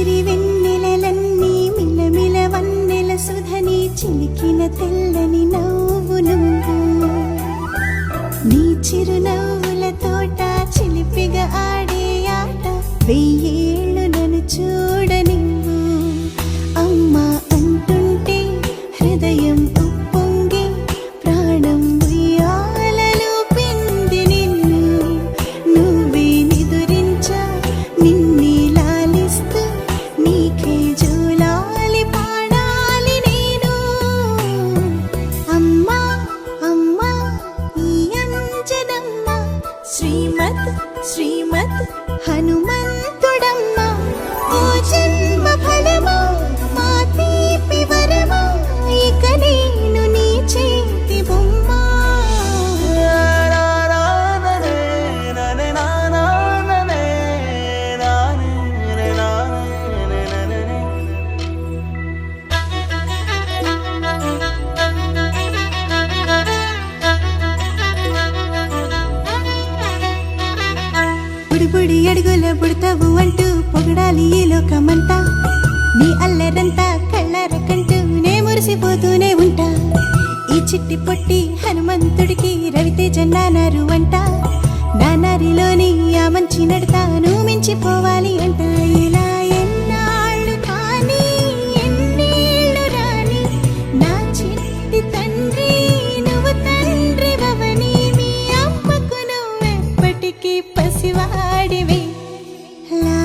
సిరి వెన్నెలలన్నీ మిలమిల వన్నెల సుధని చిలికిన తెల్లని నవ్వు నువ్వు నీ చిరునవ్వుల తోట చిలిపిగా ఆడే ఆట వెయ్యేళ్ళు నన్ను చూడనివ్వు అమ్మా అంటుంటే హృదయం ఉప్పొంగి ప్రాణం ఉయ్యాలలో పిండి నిన్ను నువ్వే నిదురించా నిన్నే లాలిస్తూ నీకే జోలాలి పాడాలి నేను అమ్మా అమ్మా ఈ అంజనమ్మ శ్రీమత్ శ్రీమత్ హనుమంతుడమ్మ ఓ జన్మ ఫలమా మా తీపి వరమా ఇక నేను నీ చేతి బొమ్మ బుడి అడుగుల బుడతావు అంటూ పొగడాలి ఈ లోకమంతా నీ అల్లరంతా కళ్ళారకంటూ నే మురిసిపోతూనే ఉంటా ఈ చిట్టి పొట్టి హనుమంతుడికి రవితేజ నానారు అంట నానారిలోని ఆ మంచి నడతాను మించిపోవాలి అంట ఇలా ఎన్నాళ్ళు కానీ ఎన్నేళ్ళు రాని నా చిట్టి తండ్రి నువ్వు తండ్రి భవని మీ అమ్మకు నువ్వెప్పటికీ పసివాడివి లా